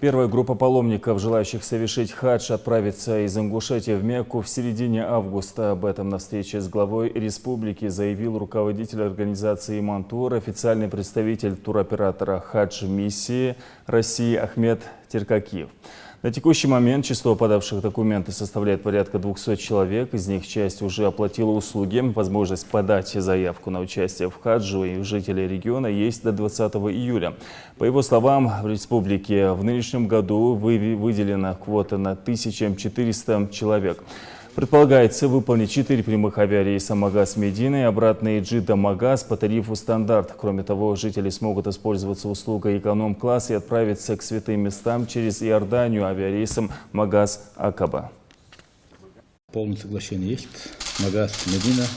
Первая группа паломников, желающих совершить хадж, отправится из Ингушетии в Мекку в середине августа. Об этом на встрече с главой республики заявил руководитель организации «Иман Тур», официальный представитель туроператора «Хадж-миссии» России Ахмед Теркакиев. На текущий момент число подавших документы составляет порядка 200 человек. Из них часть уже оплатила услуги. Возможность подать заявку на участие в хаджу и у жителей региона есть до 20 июля. По его словам, в республике в нынешнем году выделена квота на 1400 человек. Предполагается выполнить 4 прямых авиарейса Магас-Медина и обратные Джидда-Магас по тарифу стандарт. Кроме того, жители смогут воспользоваться услугой эконом-класс и отправиться к святым местам через Иорданию авиарейсом Магас-Акаба. Полное соглашение есть. Магас-Медина,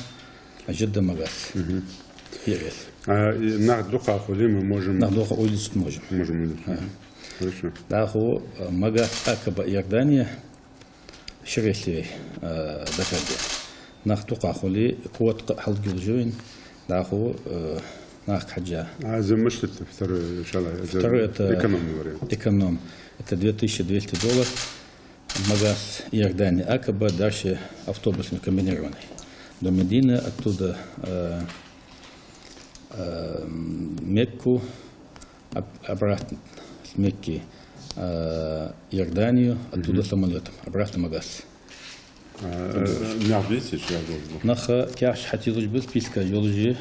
Джидда-Магас. На Духа-Хули мы можем... На Духа-Хули можем. Хорошо. Даху Магас-Акаба, Иордания. شريسي دكتور ناخذ قاخولي قوة حلق الجوين داخو ناخذ حاجة. زي مش تفتر إن شاء الله. эконом. Это $2200. Магаз Иордания Акаба, дальше автобусами комбинированный. До Медины, оттуда Мекку, обратно с Мекки. Иорданию, оттуда самолетом, обратно Магаз. Наха кяш хотелось бы списка жолжи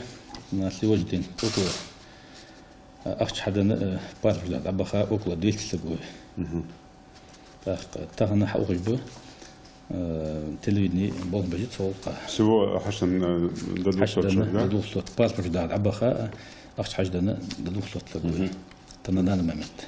на сегодняшний день около ахчхадана парфля абаха около 200 собой. Так на хауж бы телевидение бол бежит солка. Всего хашан до 200, да? Паспорт да абаха ахчхадана до 200 собой. Это на данный момент.